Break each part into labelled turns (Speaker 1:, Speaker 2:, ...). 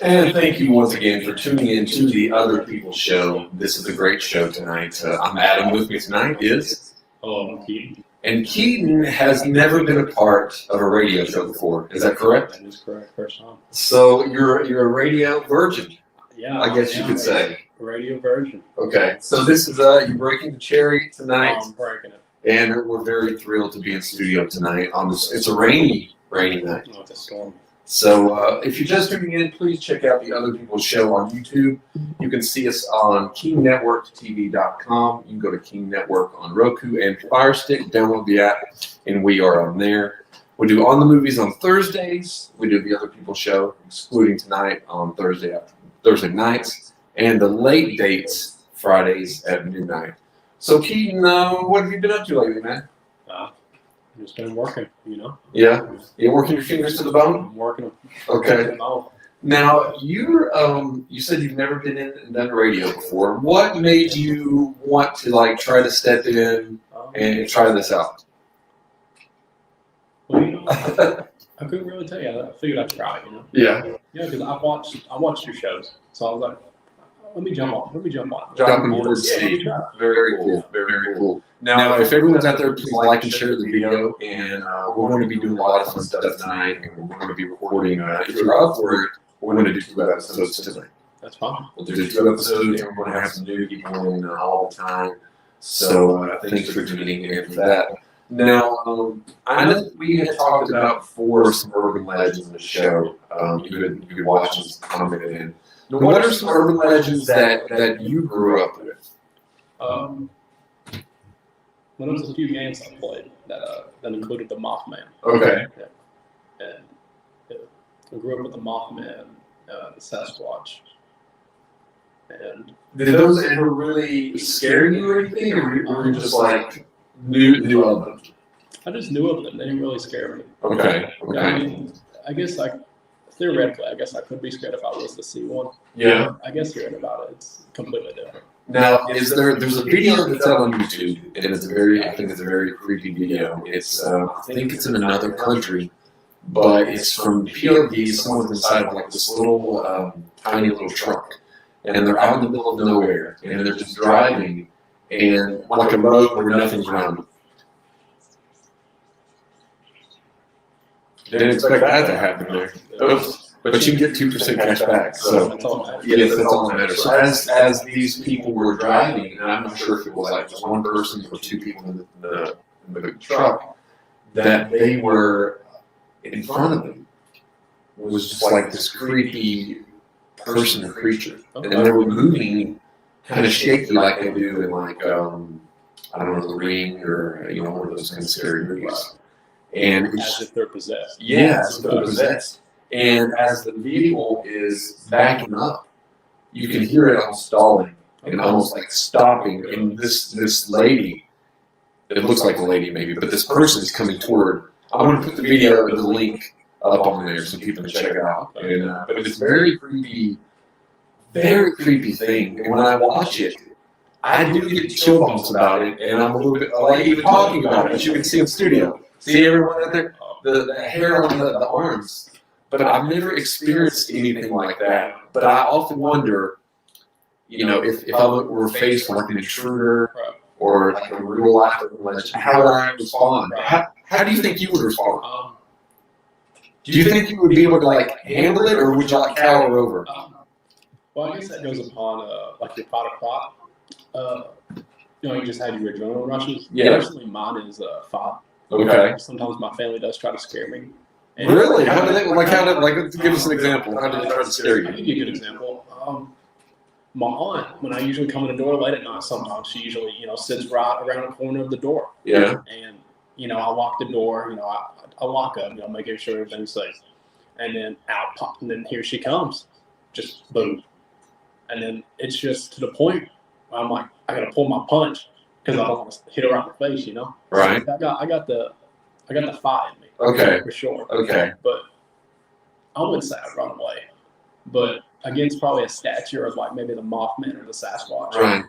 Speaker 1: And thank you once again for tuning in to the Other People Show. This is a great show tonight. I'm Adam. With me tonight is...
Speaker 2: Hello, I'm Keaton.
Speaker 1: And Keaton has never been a part of a radio show before. Is that correct?
Speaker 2: That is correct. First time.
Speaker 1: So you're a radio virgin.
Speaker 2: Yeah.
Speaker 1: I guess you could say.
Speaker 2: Radio virgin.
Speaker 1: Okay. So this is you're breaking the cherry tonight.
Speaker 2: I'm breaking it.
Speaker 1: And we're very thrilled to be in studio tonight. It's a rainy night.
Speaker 2: Oh, it's a storm.
Speaker 1: So if you're just tuning in, please check out the Other People Show on YouTube. You can see us on KingNetworkTV.com. You can go to King Network on Roku and Fire Stick. Download the app, and we are on there. We do On the Movies on Thursdays. We do the Other People Show, excluding tonight, on Thursday nights, and the late dates Fridays at midnight. So Keaton, what have you been up to lately, man?
Speaker 2: I've just been working, you know.
Speaker 1: Yeah, you're working your fingers to the bone.
Speaker 2: I'm working them.
Speaker 1: Okay. Now you said you've never been in and done radio before. What made you want to try to step in and try this out?
Speaker 2: Well, you know, I couldn't really tell you. I figured I'd try, you know.
Speaker 1: Yeah.
Speaker 2: Yeah, because I watched your shows, so I was like, let me jump on.
Speaker 1: Jumping board seat. Very cool. Very cool. Now, if everyone's out there, please like and share the video. And we're going to be doing a lot of fun stuff tonight. And we're going to be recording. If you're up for it, we're going to do 2 episodes tonight.
Speaker 2: That's fine.
Speaker 1: We'll do 2 episodes, and we're going to have some new people in all the time. So thanks for tuning in for that. Now, I know that we had talked about before some urban legends in the show. You could watch and comment in. Now, what are some urban legends that you grew up with?
Speaker 2: Well, there was a few games I played that included the Mothman.
Speaker 1: Okay.
Speaker 2: Yeah. And I grew up with the Mothman, the Sasquatch. And
Speaker 1: did those ever really scare you or anything, or were you just knew of them?
Speaker 2: I just knew of them. They didn't really scare me.
Speaker 1: Okay.
Speaker 2: Yeah, I mean, I guess theoretically, I guess I could be scared if I was to see one.
Speaker 1: Yeah.
Speaker 2: I guess hearing about it, it's completely different.
Speaker 1: Now, there's a video that's out on YouTube, and I think it's a very creepy video. It's, I think it's in another country, but it's from POV, someone's inside of this little, tiny little truck, and they're out in the middle of nowhere, and they're just driving, and a road where nothing's around them. Didn't expect that to happen there. Oops. But you can get 2% cash back. So
Speaker 2: that's all that matters.
Speaker 1: yes, that's all that matters. So as these people were driving, and I'm not sure if it was just one person or 2 people in the truck, that they were in front of them was just this creepy person or creature, and they were moving kind of shaky like they do in I don't know, The Ring or one of those kind of scary movies. And
Speaker 2: As if they're possessed.
Speaker 1: Yeah, as if they're possessed. And as the vehicle is backing up, you can hear it almost stalling and almost stopping. And this lady, it looks like a lady maybe, but this person is coming toward. I'm going to put the video, the link up on there so people can check it out. And, but it's very creepy thing. And when I watch it, I do get chill bumps about it, and I'm a little bit even talking about it, as you can see in the studio. See everyone out there? The hair on the arms. But I've never experienced anything like that. But I often wonder, if I were faced with an intruder or a real life legend, how would I respond? How do you think you would respond? Do you think you would be able to handle it, or would you cower over?
Speaker 2: Well, I guess that goes upon your fight or flight. You just had your adrenaline rushes.
Speaker 1: Yeah.
Speaker 2: Personally, mine is fight.
Speaker 1: Okay.
Speaker 2: Sometimes my family does try to scare me. And
Speaker 1: really? How do they give us an example? How do they try to scare
Speaker 2: I'll
Speaker 1: you?
Speaker 2: give you a good example. My aunt, when I usually come in the door late at night, sometimes she usually, sits right around the corner of the door.
Speaker 1: Yeah.
Speaker 2: And, I lock the door, I lock up, making sure everything's safe. And then out pop, and then here she comes. Just boom. And then it's just to the point where I'm like, I got to pull my punch because I don't want to hit her right in the face,
Speaker 1: Right.
Speaker 2: So I got the fight in me.
Speaker 1: Okay.
Speaker 2: For sure.
Speaker 1: Okay.
Speaker 2: But I wouldn't say I'd run away. But against probably a stature of maybe the Mothman or the Sasquatch.
Speaker 1: Right.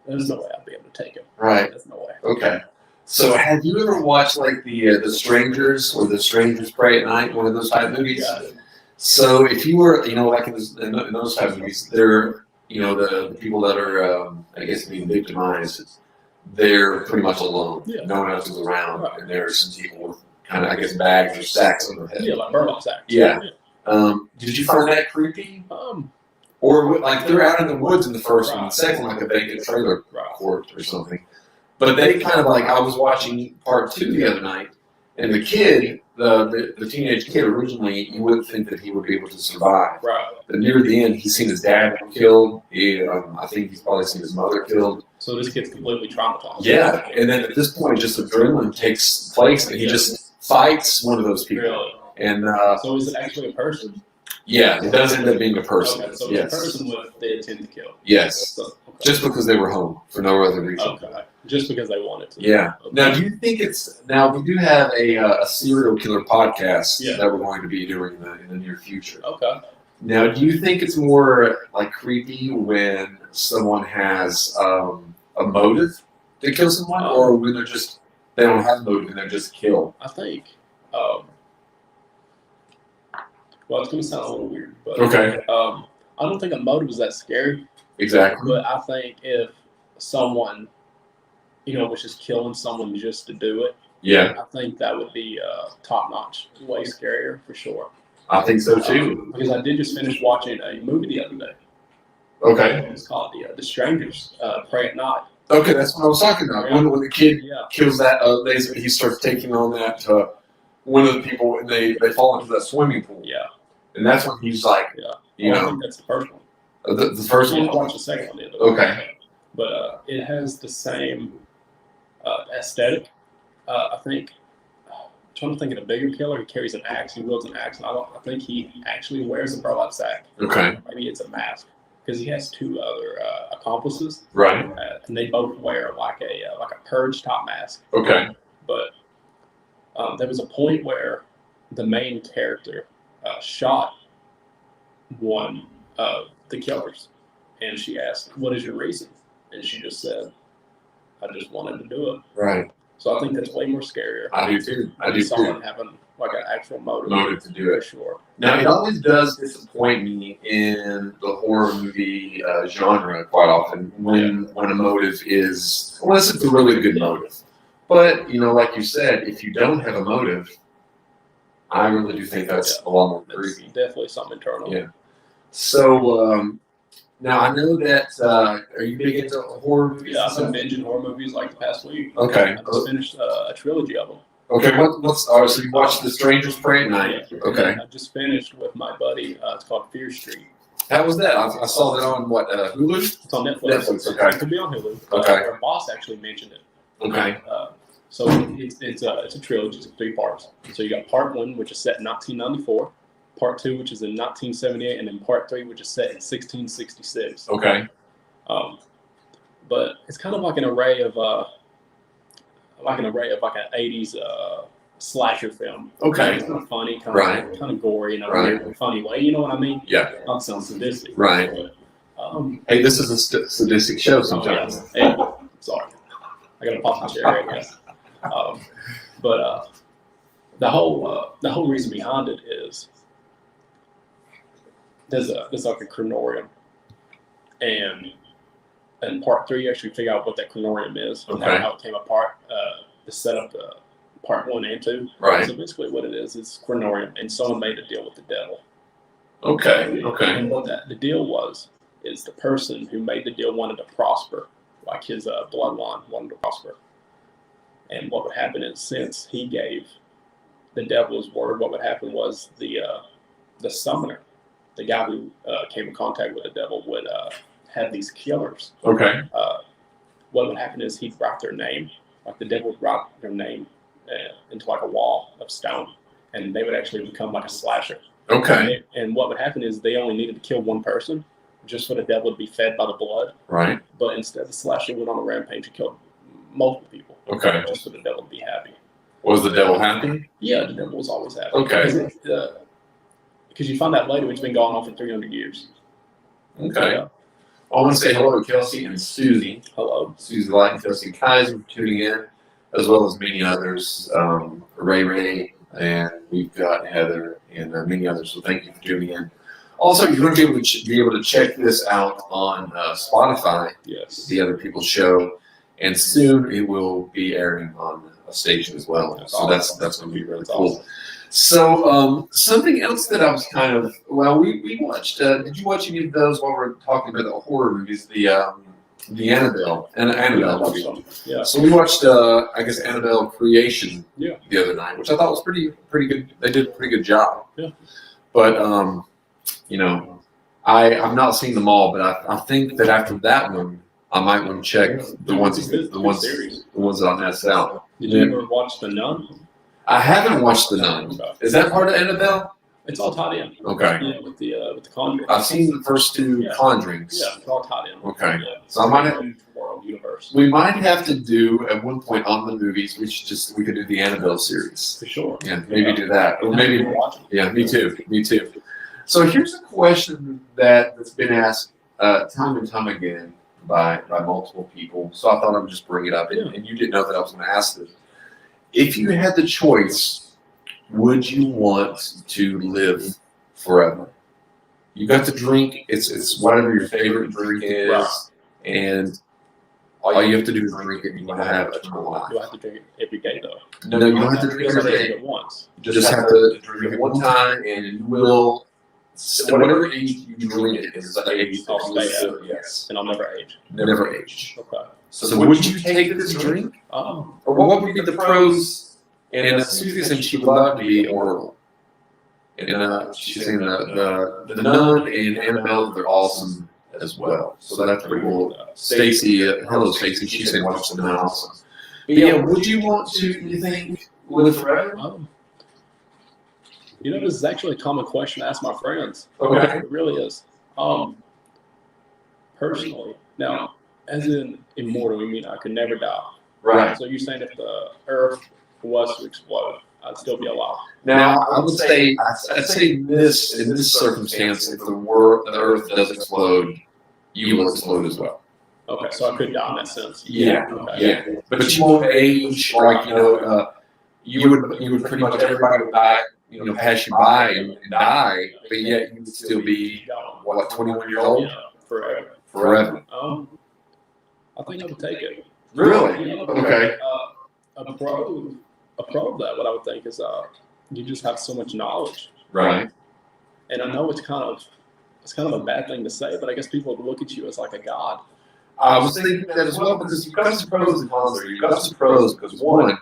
Speaker 2: There's no way I'd be able to take it.
Speaker 1: Right.
Speaker 2: There's no way.
Speaker 1: Okay. So have you ever watched the Strangers or the Strangers Pray at Night, one of those type movies?
Speaker 2: Yeah.
Speaker 1: So if you were, like in those type of movies, they're, the people that are, I guess, being victimized, they're pretty much alone.
Speaker 2: Yeah.
Speaker 1: No one else is around, and there's some people with kind of, I guess, bags or sacks on their head.
Speaker 2: Yeah, like burlap sacks.
Speaker 1: Yeah. Did you find that creepy? Or like they're out in the woods in the first one, the second like a vacant trailer court or something. But they kind of like, I was watching part 2 the other night, and the kid, the teenage kid, originally you wouldn't think that he would be able to survive.
Speaker 2: Right.
Speaker 1: But near the end, he's seen his dad killed. I think he's probably seen his mother killed.
Speaker 2: So this kid's completely traumatized.
Speaker 1: Yeah, and then at this point, just adrenaline takes place, and he just fights one of those people.
Speaker 2: Really?
Speaker 1: And
Speaker 2: so is it actually a person?
Speaker 1: Yeah, it does end up being a person.
Speaker 2: Okay, so
Speaker 1: yes.
Speaker 2: It's a person with the intent to kill.
Speaker 1: Yes.
Speaker 2: So, okay.
Speaker 1: Just because they were home for no other reason.
Speaker 2: Okay. Just because they wanted to.
Speaker 1: Yeah.
Speaker 2: Okay.
Speaker 1: Now, do you think now we do have a serial killer podcast that we're going to be doing in the near future.
Speaker 2: Okay.
Speaker 1: Now, do you think it's more like creepy when someone has a motive to kill someone, or when they don't have a motive and they're just killed?
Speaker 2: I think. Well, it's going to sound a little weird, but
Speaker 1: okay.
Speaker 2: I don't think a motive is that scary.
Speaker 1: Exactly.
Speaker 2: But I think if someone, was just killing someone just to do it, I think that would be top notch, way scarier for sure.
Speaker 1: I think so too.
Speaker 2: Because I did just finish watching a movie the other day.
Speaker 1: Okay.
Speaker 2: It's called The Strangers, Pray at Night.
Speaker 1: Okay, that's what I was talking about.
Speaker 2: Yeah.
Speaker 1: When the kid kills that, he starts taking on that one of the people, and they fall into that swimming pool.
Speaker 2: Yeah.
Speaker 1: And that's when he's like,
Speaker 2: I think that's the first one.
Speaker 1: The first one?
Speaker 2: I watched the second one the other day.
Speaker 1: Okay.
Speaker 2: But it has the same aesthetic. I think, I'm trying to think of a bigger killer. He carries an axe. He wields an axe. And I think he actually wears a burlap sack.
Speaker 1: Okay.
Speaker 2: Maybe it's a mask. Because he has 2 other accomplices.
Speaker 1: Right.
Speaker 2: And they both wear like a purge top mask.
Speaker 1: Okay.
Speaker 2: But there was a point where the main character shot one of the killers, and she asked, "What is your reason?" And she just said, "I just wanted to do it."
Speaker 1: Right.
Speaker 2: So I think that's way more scarier.
Speaker 1: I do too.
Speaker 2: Someone having like an actual motive
Speaker 1: to do it.
Speaker 2: For sure.
Speaker 1: Now, it always does disappoint me in the horror movie genre quite often when a motive is, unless it's a really good motive. But, like you said, if you don't have a motive, I really do think that's a lot more creepy.
Speaker 2: Definitely something internal.
Speaker 1: Yeah. So, now I know that, are you big into horror movies?
Speaker 2: Yeah, I've been binging horror movies like the past week.
Speaker 1: Okay.
Speaker 2: I just finished a trilogy of them.
Speaker 1: Okay, so you watched The Strangers Pray at Night?
Speaker 2: Yeah.
Speaker 1: Okay.
Speaker 2: I just finished with my buddy. It's called Fear Street.
Speaker 1: How was that? I saw that on Hulu?
Speaker 2: It's on Netflix.
Speaker 1: Okay.
Speaker 2: It could be on Hulu.
Speaker 1: Okay.
Speaker 2: Our boss actually mentioned it.
Speaker 1: Okay.
Speaker 2: So it's a trilogy. It's 3 parts. So you got part 1, which is set in 1994. Part 2, which is in 1978, and then part 3, which is set in 1666.
Speaker 1: Okay.
Speaker 2: But it's kind of like an array of like an 80s slasher film.
Speaker 1: Okay.
Speaker 2: It's kind of funny, kind of gory in a weird, funny way. You know what I mean?
Speaker 1: Yeah.
Speaker 2: Not sound sadistic.
Speaker 1: Right.
Speaker 2: But,
Speaker 1: hey, this is a sadistic show sometimes.
Speaker 2: Hey, sorry. I got to pop the chair, I guess. But the whole reason behind it is there's like a crematorium, and in part 3 you actually figure out what that crematorium is, and how it came apart, to set up the part 1 and 2.
Speaker 1: Right.
Speaker 2: So basically what it is crematorium, and someone made a deal with the devil.
Speaker 1: Okay.
Speaker 2: And what the deal is the person who made the deal wanted to prosper, like his bloodline wanted to prosper. And what would happen is, since he gave the devil his word, what would happen was the summoner, the guy who came in contact with the devil, would have these killers.
Speaker 1: Okay.
Speaker 2: What would happen is he'd write their name, like the devil would write their name into like a wall of stone, and they would actually become like a slasher.
Speaker 1: Okay.
Speaker 2: And what would happen is they only needed to kill one person, just for the devil to be fed by the blood.
Speaker 1: Right.
Speaker 2: But instead, the slasher went on a rampage and killed multiple people.
Speaker 1: Okay.
Speaker 2: Just for the devil to be happy.
Speaker 1: Was the devil happy?
Speaker 2: Yeah, the devil was always happy.
Speaker 1: Okay.
Speaker 2: Because you find out later it's been going on for 300 years.
Speaker 1: Okay. I want to say hello to Kelsey and Susie.
Speaker 2: Hello.
Speaker 1: Susie Light and Kelsey Kaiser for tuning in, as well as many others. Ray, and we've got Heather and many others. So thank you for tuning in. Also, you're going to be able to check this out on Spotify.
Speaker 2: Yes.
Speaker 1: The Other People's Show, and soon it will be airing on a station as well. That's going to be really cool.
Speaker 2: Awesome.
Speaker 1: So something else that I was kind of we watched. Did you watch any of those while we're talking about the horror movies? The Annabelle movie.
Speaker 2: Yeah.
Speaker 1: So we watched I guess Annabelle Creation
Speaker 2: Yeah.
Speaker 1: the other night, which I thought was pretty good. They did a pretty good job.
Speaker 2: Yeah.
Speaker 1: But I've not seen them all, but I think that after that one, I might want to check the ones that I missed out.
Speaker 2: Did you ever watch The Nun?
Speaker 1: I haven't watched The Nun. Is that part of Annabelle?
Speaker 2: It's all tied in.
Speaker 1: Okay.
Speaker 2: Yeah, with the Conjuring.
Speaker 1: I've seen the first two Conjurings.
Speaker 2: Yeah, it's all tied in.
Speaker 1: Okay.
Speaker 2: Yeah.
Speaker 1: So I might have,
Speaker 2: Huge world universe.
Speaker 1: we might have to do at one point on the movies. We could do the Annabelle series.
Speaker 2: For sure.
Speaker 1: Yeah, maybe do that, or maybe
Speaker 2: watch it.
Speaker 1: yeah, me too. So here's a question that's been asked time and time again by multiple people. So I thought I would just bring it up, and you didn't know that I was going to ask this. If you had the choice, would you want to live forever? You got to drink. It's whatever your favorite drink is,
Speaker 2: Right.
Speaker 1: and all you have to do is drink it. You want to have eternal life.
Speaker 2: You have to drink it every day, though.
Speaker 1: No, you don't have to drink
Speaker 2: You
Speaker 1: every
Speaker 2: drink
Speaker 1: day.
Speaker 2: it once.
Speaker 1: You just have to drink it one time, and you will. Whatever age you drink it is the age
Speaker 2: I'll
Speaker 1: that you
Speaker 2: stay
Speaker 1: live.
Speaker 2: at.
Speaker 1: Yes,
Speaker 2: And I'll never age.
Speaker 1: never age.
Speaker 2: Okay.
Speaker 1: So would you take this drink,
Speaker 2: Oh.
Speaker 1: or what would be the pros? And Susie said she would love to be immortal. And she's saying the Nun and Annabelle, they're awesome as well. So that's pretty cool. Stacy, hello Stacy, she said watch the Nun also. But yeah, would you want to? You think live forever?
Speaker 2: This is actually a common question to ask my friends.
Speaker 1: Okay.
Speaker 2: It really is. Personally, now, as in immortal, you mean I could never die.
Speaker 1: Right.
Speaker 2: So you're saying if the Earth was to explode, I'd still be alive.
Speaker 1: Now I would say I'd say this in this circumstance, if the Earth does explode, you will explode as well.
Speaker 2: Okay, so I could die in that sense.
Speaker 1: Yeah.
Speaker 2: Okay.
Speaker 1: Yeah. But you won't age like you would pretty much everybody would die. Pass you by and die, but yet you would still be, 21 years old?
Speaker 2: Yeah, forever.
Speaker 1: Forever.
Speaker 2: I think I would take it.
Speaker 1: Really?
Speaker 2: Yeah,
Speaker 1: Okay.
Speaker 2: A pro of that, what I would think is you just have so much knowledge.
Speaker 1: Right.
Speaker 2: And I know it's kind of a bad thing to say, but I guess people would look at you as like a god.
Speaker 1: I was thinking that as well because you've got some pros and cons there. You've got some pros because one,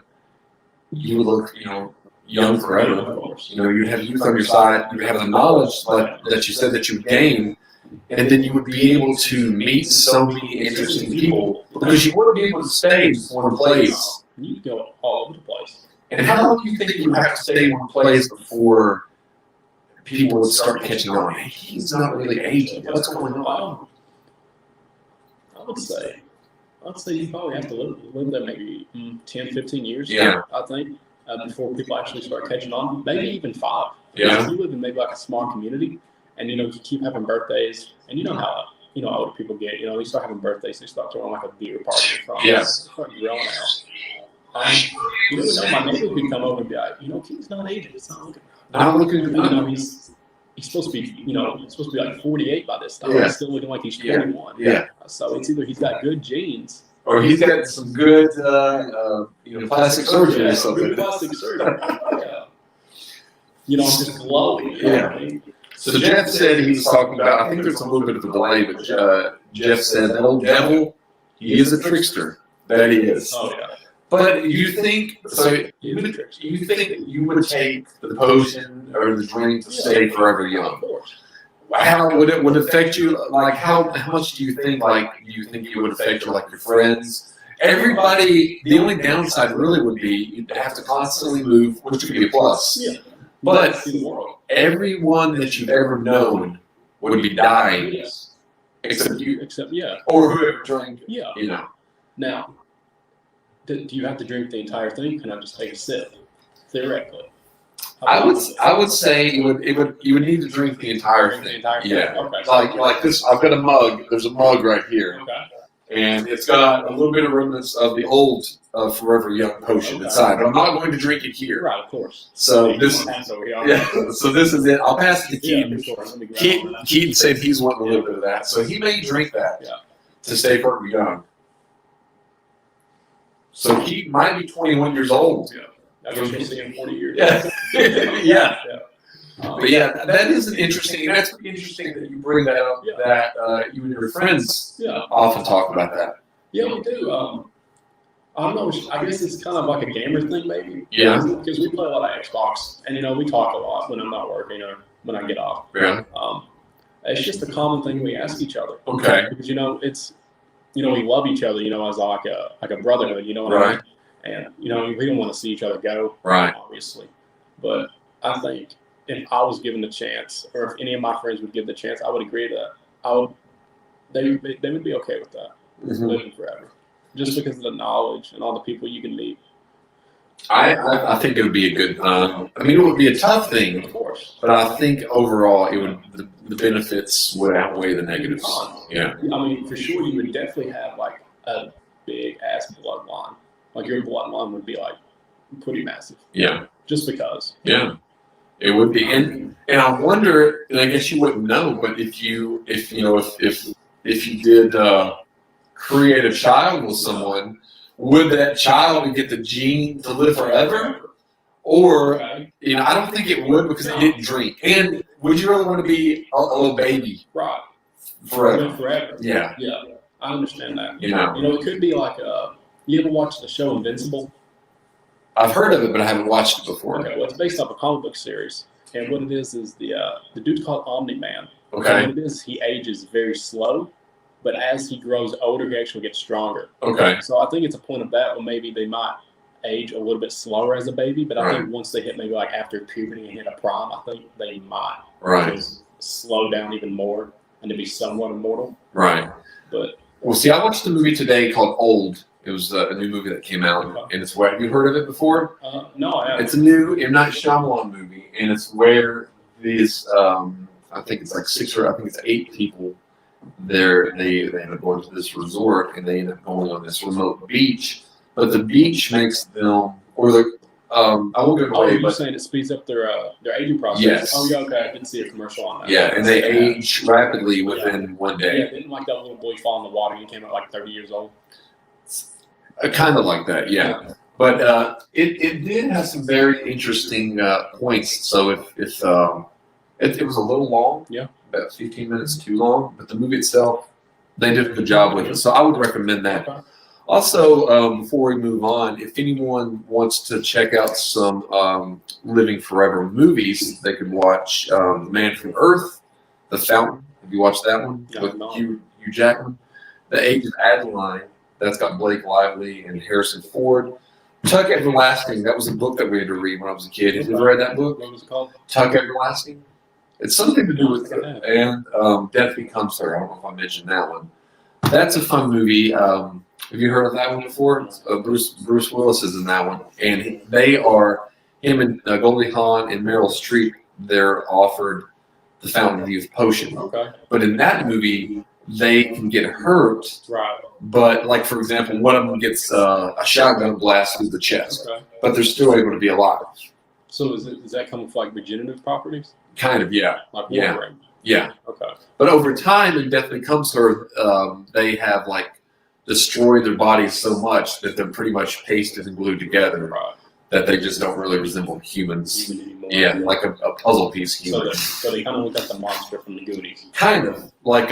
Speaker 1: you would look, young forever.
Speaker 2: Of course.
Speaker 1: You'd have youth on your side. You have the knowledge that you said that you would gain, and then you would be able to meet so many interesting people because you wouldn't be able to stay in one place.
Speaker 2: You could go all over the place.
Speaker 1: And how long do you think you have to stay in one place before people would start catching on? Hey, he's not really aging. What's going on?
Speaker 2: I'd say you probably have to live there maybe 10, 15 years.
Speaker 1: Yeah.
Speaker 2: I think before people actually start catching on. Maybe even 5.
Speaker 1: Yeah.
Speaker 2: If you live in maybe like a small community, and you keep having birthdays, and how older people get. They start having birthdays, they start throwing like a beer party or something.
Speaker 1: Yeah.
Speaker 2: Start grilling out. My neighbor could come over and be like, Keaton's not aging. It's not looking.
Speaker 1: Not looking good.
Speaker 2: He's supposed to be, he's supposed to be like 48 by this time.
Speaker 1: Yeah.
Speaker 2: He's still looking like he's 21.
Speaker 1: Yeah.
Speaker 2: So it's either he's got good genes,
Speaker 1: or he's got some good, plastic surgery or something.
Speaker 2: Good plastic surgery. Yeah. I'm just glowing.
Speaker 1: Yeah. So Jeff said he was talking about. I think there's a little bit of a delay, but Jeff said that old devil, he is a trickster. That he is.
Speaker 2: Oh yeah.
Speaker 1: But you think so?
Speaker 2: He is a trickster.
Speaker 1: You think you would take the potion or the drink to stay forever young?
Speaker 2: Of course.
Speaker 1: How would it affect you? Like how much do you think? Like it would affect you? Like your friends, everybody. The only downside really would be you'd have to constantly move, which would be a plus.
Speaker 2: Yeah.
Speaker 1: But
Speaker 2: See the world.
Speaker 1: everyone that you've ever known would be dying,
Speaker 2: Yes.
Speaker 1: except you
Speaker 2: Except yeah.
Speaker 1: or whoever drank.
Speaker 2: Yeah. Now, do you have to drink the entire thing? Can I just take a sip? Theoretically.
Speaker 1: I would say you would need to drink the entire
Speaker 2: Drink the
Speaker 1: thing.
Speaker 2: entire thing.
Speaker 1: Yeah.
Speaker 2: Okay.
Speaker 1: Like this. I've got a mug. There's a mug right here,
Speaker 2: Okay.
Speaker 1: and it's got a little bit of remnants of the old Forever Young potion inside. But I'm not going to drink it here.
Speaker 2: Right, of course.
Speaker 1: So this,
Speaker 2: Yeah.
Speaker 1: so this is it. I'll pass it to
Speaker 2: Yeah,
Speaker 1: Keaton.
Speaker 2: for sure. Let me grab one of that.
Speaker 1: Keaton said he's wanting a little bit of that, so he may drink that to stay forever young. So Keaton might be 21 years old.
Speaker 2: Yeah. That's what you'll see in 40 years.
Speaker 1: Yeah. Yeah. But
Speaker 2: Yeah.
Speaker 1: that is an interesting. That's pretty interesting that you bring that up.
Speaker 2: Yeah.
Speaker 1: That you and your friends
Speaker 2: Yeah.
Speaker 1: often talk about that.
Speaker 2: Yeah, we do. I don't know. I guess it's kind of like a gamer thing, maybe.
Speaker 1: Yeah.
Speaker 2: Because we play a lot of Xbox, and we talk a lot when I'm not working or when I get off.
Speaker 1: Yeah.
Speaker 2: It's just a common thing we ask each other.
Speaker 1: Okay.
Speaker 2: Because it's we love each other. As like a brotherhood. You know what I mean? And we don't want to see each other go.
Speaker 1: Right.
Speaker 2: Obviously, but I think if I was given the chance, or if any of my friends would give the chance, I would agree that they would be okay with that, living forever, just because of the knowledge and all the people you can meet.
Speaker 1: I think it would be a good. It would be a tough thing,
Speaker 2: Of course.
Speaker 1: but I think overall it would. The benefits would outweigh the negatives. Yeah.
Speaker 2: For sure, you would definitely have like a big ass bloodline. Like your bloodline would be like pretty massive.
Speaker 1: Yeah.
Speaker 2: Just because.
Speaker 1: Yeah. It would be, and I wonder, and I guess you wouldn't know, but if you did create a child with someone, would that child get the gene to live forever? Or I don't think it would because they didn't drink. And would you really want to be a little baby?
Speaker 2: Right.
Speaker 1: Forever.
Speaker 2: Forever.
Speaker 1: Yeah.
Speaker 2: Yeah. I understand that.
Speaker 1: Yeah.
Speaker 2: It could be like you ever watch the show Invincible?
Speaker 1: I've heard of it, but I haven't watched it before.
Speaker 2: Okay, well, it's based off a comic book series, and what it is the dude's called Omni-Man.
Speaker 1: Okay.
Speaker 2: And what it is, he ages very slow, but as he grows older, he actually gets stronger.
Speaker 1: Okay.
Speaker 2: So I think it's a point of that where maybe they might age a little bit slower as a baby, but I think once they hit maybe like after puberty and hit a prime, I think they might just slow down even more and to be somewhat immortal.
Speaker 1: Right.
Speaker 2: But
Speaker 1: well, see, I watched a movie today called Old. It was a new movie that came out, and it's where, have you heard of it before?
Speaker 2: No, I haven't.
Speaker 1: It's a new M. Night Shyamalan movie, and it's where these, I think it's like 6 or I think it's 8 people. They end up going to this resort, and they end up going on this remote beach. But the beach makes them, or the, I won't give it away,
Speaker 2: you're
Speaker 1: but
Speaker 2: saying it speeds up their aging process?
Speaker 1: Yes.
Speaker 2: Oh, yeah, okay. I didn't see a commercial on that.
Speaker 1: yeah, and they age rapidly within one
Speaker 2: Yeah,
Speaker 1: day.
Speaker 2: didn't like that little boy fall in the water and he came out like 30 years old?
Speaker 1: Kind of like that, yeah. But it did have some very interesting points. So it was a little long, about 15 minutes too long. But the movie itself, they did a good job with it. So I would recommend that.
Speaker 2: Okay.
Speaker 1: Also, before we move on, if anyone wants to check out some Living Forever movies, they could watch Man from Earth, The Fountain. Have you watched that one with Hugh Jackman? The Age of Adeline. That's got Blake Lively and Harrison Ford. Tuck Everlasting. That was a book that we had to read when I was a kid. Have you ever read that book?
Speaker 2: What was it called?
Speaker 1: Tuck Everlasting. It's something to do with and Death Becomes Her. I don't know if I mentioned that one. That's a fun movie. Have you heard of that one before? Bruce Willis is in that one, and they are him and Goldie Hawn and Meryl Streep. They're offered the Fountain of Youth potion.
Speaker 2: Okay.
Speaker 1: But in that movie, they can get hurt.
Speaker 2: Right.
Speaker 1: But, like, for example, one of them gets a shotgun blast through the chest, but they're still able to be alive.
Speaker 2: So does that come with like regenerative properties?
Speaker 1: Kind of, yeah.
Speaker 2: Like
Speaker 1: Yeah.
Speaker 2: Wolverine?
Speaker 1: Yeah.
Speaker 2: Okay.
Speaker 1: But over time, in Death Becomes Her, they have, like, destroyed their bodies so much that they're pretty much pasted and glued together that they just don't really resemble humans.
Speaker 2: Anymore.
Speaker 1: Yeah, like a puzzle piece human.
Speaker 2: So they kind of look like the monster from the Goonies.
Speaker 1: Kind of. Like,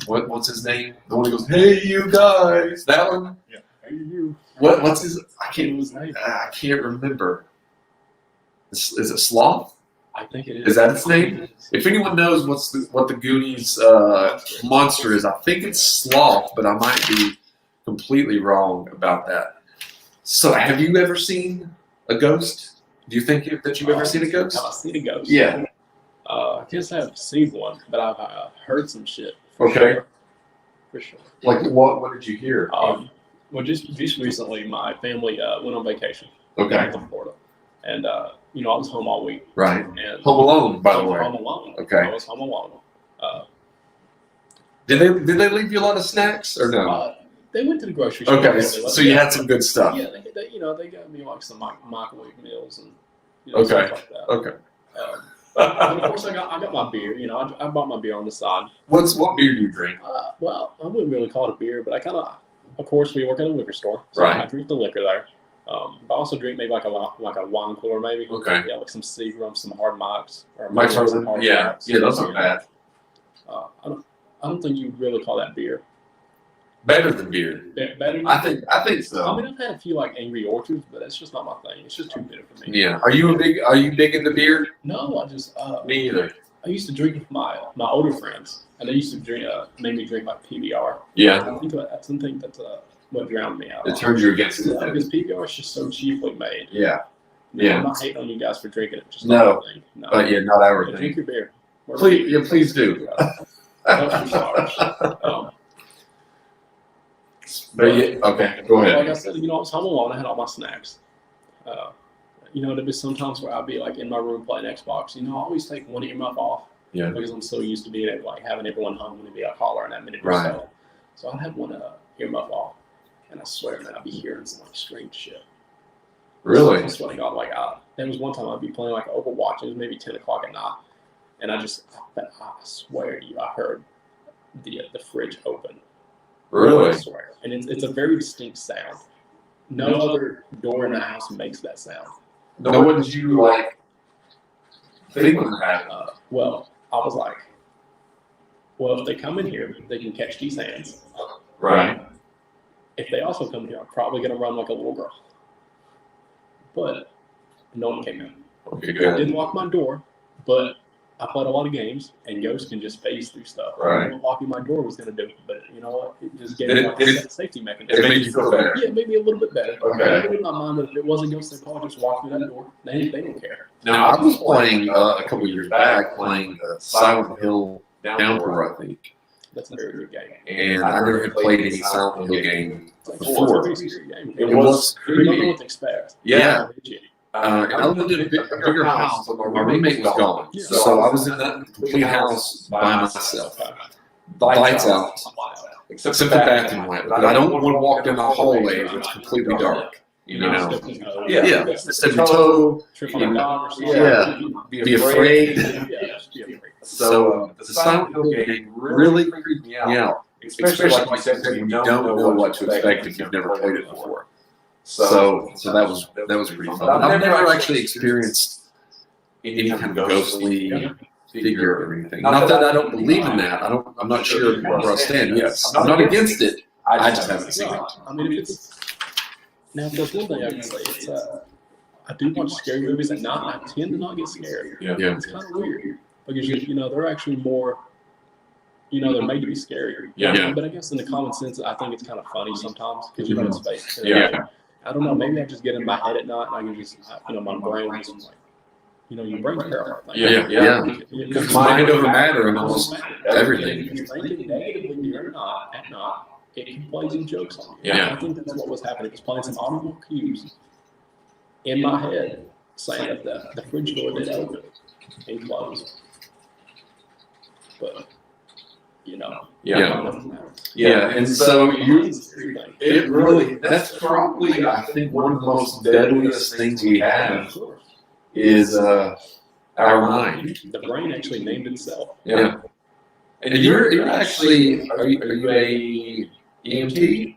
Speaker 1: what's his name? The one who goes, "Hey, you guys." That one?
Speaker 2: Yeah. Hey, you.
Speaker 1: What's his? I
Speaker 2: His name?
Speaker 1: can't remember. Is it Sloth?
Speaker 2: I think it is.
Speaker 1: Is that its name? If anyone knows what the Goonies monster is, I think it's Sloth, but I might be completely wrong about that. So, have you ever seen a ghost? Do you think that you've ever seen a ghost?
Speaker 2: Have I seen a ghost?
Speaker 1: Yeah.
Speaker 2: I guess I haven't seen one, but I've heard some shit.
Speaker 1: Okay.
Speaker 2: For sure.
Speaker 1: Like what did you hear?
Speaker 2: Well, just recently, my family went on vacation.
Speaker 1: Okay.
Speaker 2: Back to Florida, and I was home all week.
Speaker 1: Right.
Speaker 2: And
Speaker 1: Home Alone, by the way.
Speaker 2: Home alone.
Speaker 1: Okay.
Speaker 2: I was home alone.
Speaker 1: Did they leave you a lot of snacks or no?
Speaker 2: They went to the grocery store.
Speaker 1: Okay, so you had some good stuff.
Speaker 2: Yeah, they got me like some microwave meals and
Speaker 1: Okay.
Speaker 2: stuff like that.
Speaker 1: Okay.
Speaker 2: And of course, I got my beer. I bought my beer on the side.
Speaker 1: What beer do you drink?
Speaker 2: Well, I wouldn't really call it a beer, but I kind of course, we work at a liquor store, so
Speaker 1: Right.
Speaker 2: I drink the liquor there. But I also drink maybe like a wine cooler, maybe.
Speaker 1: Okay.
Speaker 2: Yeah, like some Seagram, some hard Mike's, or
Speaker 1: Mike's
Speaker 2: maybe
Speaker 1: Hard
Speaker 2: some
Speaker 1: Lemonade? Yeah.
Speaker 2: Mike's.
Speaker 1: Yeah, those aren't bad.
Speaker 2: I don't think you really call that beer.
Speaker 1: Better than beer.
Speaker 2: Better.
Speaker 1: I think so.
Speaker 2: I mean, I've had a few like Angry Orchards, but that's just not my thing. It's just too bitter for me.
Speaker 1: Yeah. Are you big into beer?
Speaker 2: No, I just
Speaker 1: Me either.
Speaker 2: I used to drink with my older friends, and they used to drink made me drink like PBR.
Speaker 1: Yeah.
Speaker 2: I think that's what drowned me out.
Speaker 1: It turns you against it.
Speaker 2: Because PBR is just so cheaply made.
Speaker 1: Yeah.
Speaker 2: I'm not hating on you guys for drinking it. Just
Speaker 1: No.
Speaker 2: not my thing. No.
Speaker 1: But yeah, not our
Speaker 2: Drink
Speaker 1: thing.
Speaker 2: your beer.
Speaker 1: Please do. But yeah, okay, go
Speaker 2: Like
Speaker 1: ahead.
Speaker 2: I said, I was home alone. I had all my snacks. There'd be some times where I'd be like in my room playing Xbox. I always take one earmuff off
Speaker 1: Yeah.
Speaker 2: because I'm so used to being able, like having everyone home when they'd be like hollering at me to do
Speaker 1: Right.
Speaker 2: so. So I'd have one earmuff off, and I swear, man, I'd be hearing some like strange shit.
Speaker 1: Really?
Speaker 2: I swear to God, there was one time I'd be playing like Overwatch. It was maybe 10 o'clock at night, and I swear to you, I heard the fridge open.
Speaker 1: Really?
Speaker 2: I swear, and it's a very distinct sound. No other door in the house makes that sound.
Speaker 1: No, what did you like think would happen?
Speaker 2: Well, I was like, well, if they come in here, they can catch these hands.
Speaker 1: Right.
Speaker 2: If they also come here, I'm probably going to run like a little girl. But no one came in.
Speaker 1: Okay,
Speaker 2: I
Speaker 1: good.
Speaker 2: didn't lock my door, but I played a lot of games, and ghosts can just phase through stuff. I
Speaker 1: Right.
Speaker 2: don't know what locking my door was going to do, but you know what? It just gave
Speaker 1: Did
Speaker 2: me
Speaker 1: it-
Speaker 2: like
Speaker 1: did
Speaker 2: a
Speaker 1: it-
Speaker 2: safety
Speaker 1: It
Speaker 2: mechanism.
Speaker 1: made you feel better.
Speaker 2: Yeah, maybe a little bit better.
Speaker 1: Okay.
Speaker 2: I had it in my mind that if it wasn't ghosts, they probably just walked through that door. They don't care.
Speaker 1: Now, I was playing a couple years back, playing Silent Hill Downpour, I think.
Speaker 2: That's a very good game.
Speaker 1: And I never had played any Silent Hill game
Speaker 2: It's
Speaker 1: before.
Speaker 2: a very scary game.
Speaker 1: It was
Speaker 2: You don't know
Speaker 1: creepy.
Speaker 2: what to expect.
Speaker 1: Yeah.
Speaker 2: Did you?
Speaker 1: I lived in a bigger house, but my roommate was gone.
Speaker 2: Yeah.
Speaker 1: So I was in that complete house by myself. Lights out, except the bathroom light. But I don't want to walk down the hallway where it's completely dark. You know? Yeah. Stub your toe,
Speaker 2: Trip on a dog or something.
Speaker 1: Yeah. be afraid.
Speaker 2: Yeah, just be afraid.
Speaker 1: So the Silent Hill game really creeped me out. Especially like you said, when you don't know what to expect if you've never played it before. So that was pretty fun. I've never actually experienced any kind of ghostly figure or anything. Not that I don't believe in that. I'm not sure where I stand. Yes, I'm not against it. I just haven't seen it.
Speaker 2: I mean, if there's one thing I can say, it's I do watch scary movies at night. I tend to not get scared.
Speaker 1: Yeah.
Speaker 2: It's kind of weird because they're actually more. They're made to be scary.
Speaker 1: Yeah.
Speaker 2: But I guess in the common sense, I think it's kind of funny sometimes because it's fake.
Speaker 1: Yeah.
Speaker 2: I don't know. Maybe I just get in my head at night and I can just, my brain just like, your brain's paralyzed.
Speaker 1: Yeah. Because mind over matter and almost everything.
Speaker 2: If you're thinking negatively or not at night, it can play some jokes on you.
Speaker 1: Yeah.
Speaker 2: I think that's what was happening. It was playing some audible cues in my head saying that the fridge door did open and close. But,
Speaker 1: Yeah, and so it really, that's probably, I think, one of the most deadliest things we have is our mind.
Speaker 2: The brain actually named itself.
Speaker 1: Yeah. And you're actually, are you a EMT?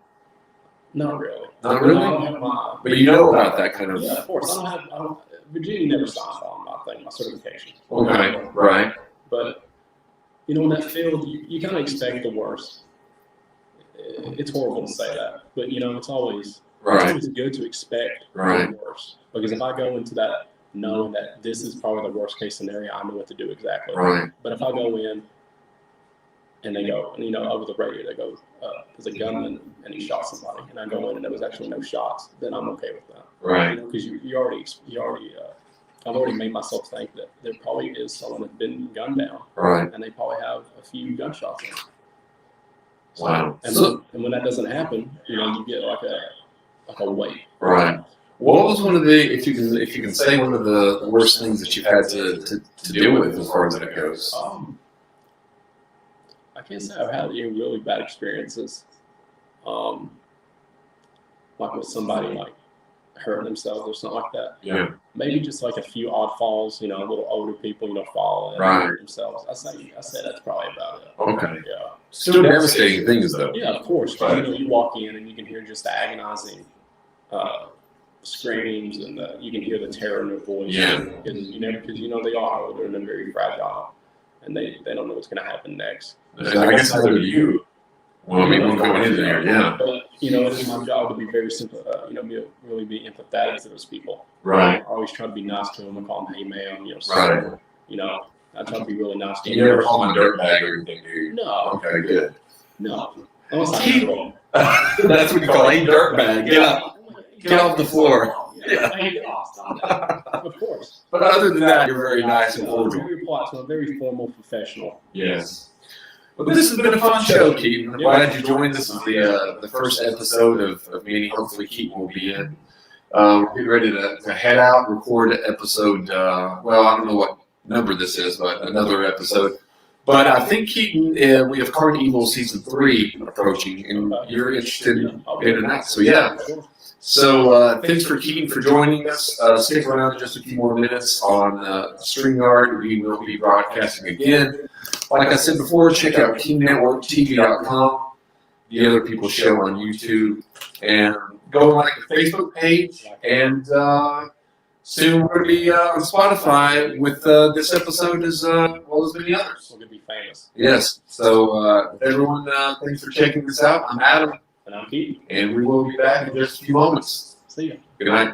Speaker 2: Not really.
Speaker 1: Not really?
Speaker 2: I don't have my,
Speaker 1: But you know about that kind of.
Speaker 2: yeah, of course. I don't Virginia never signed on my certification.
Speaker 1: Okay, right.
Speaker 2: But, in that field, you kind of expect the worst. It's horrible to say that, but it's always good to expect the worst. Because if I go into that knowing that this is probably the worst case scenario, I know what to do exactly.
Speaker 1: Right.
Speaker 2: But if I go in and they go, over the radio, they go, there's a gunman and he shot somebody, and I go in and there was actually no shots, then I'm okay with that.
Speaker 1: Right.
Speaker 2: Because I've already made myself think that there probably is someone that's been gunned down.
Speaker 1: Right.
Speaker 2: And they probably have a few gunshots in them. So,
Speaker 1: Wow.
Speaker 2: And when that doesn't happen, you get like a weight.
Speaker 1: Right. What was one of the, if you can say one of the worst things that you've had to deal with as far as that goes?
Speaker 2: I can't say I've had any really bad experiences. Like with somebody like hurting themselves or something like that.
Speaker 1: Yeah.
Speaker 2: Maybe just like a few odd falls, a little older people, fall and
Speaker 1: Right.
Speaker 2: hurt themselves. I say that's probably about it.
Speaker 1: Okay.
Speaker 2: Yeah.
Speaker 1: Still devastating things, though.
Speaker 2: Yeah, of course.
Speaker 1: Right.
Speaker 2: You walk in and you can hear just the agonizing screams, and you can hear the terror in their voice.
Speaker 1: Yeah.
Speaker 2: Because they are older and they're very fragile, and they don't know what's going to happen next.
Speaker 1: And I guess neither do you. Well, I mean, we're going in there, yeah.
Speaker 2: But it is my job to be very simple. Really be empathetic to those people.
Speaker 1: Right.
Speaker 2: I always try to be nice to them. I call them, "Hey, man,"
Speaker 1: Right.
Speaker 2: So, I try to be really nice to them.
Speaker 1: You never call them a dirtbag or anything, do you?
Speaker 2: No.
Speaker 1: Okay, good.
Speaker 2: No. Unless I know.
Speaker 1: That's what you call a dirtbag. Get off the floor.
Speaker 2: Yeah. Of course.
Speaker 1: But other than that, you're very nice and cordial.
Speaker 2: Very polite, so I'm very formal, professional.
Speaker 1: Yes. Well, this has been a fun show, Keaton. I'm glad you joined us. This is the first episode of me. Hopefully, Keaton will be in. We're getting ready to head out, record episode. Well, I don't know what number this is, but another episode. But I think, Keaton, we have Carnival Season 3 approaching, and you're interested in that. So, yeah. So, thanks for Keaton for joining us. Stick around just a few more minutes on StreamYard. We will be broadcasting again. Like I said before, check out KingNetworkTV.com, the Other People's Show on YouTube, and go like the Facebook page. And soon we're going to be on Spotify with this episode as well as many others.
Speaker 2: We're going to be famous.
Speaker 1: Yes. So, everyone, thanks for checking this out. I'm Adam.
Speaker 2: And I'm Keaton.
Speaker 1: And we will be back in just a few moments.
Speaker 2: See ya.
Speaker 1: Good night.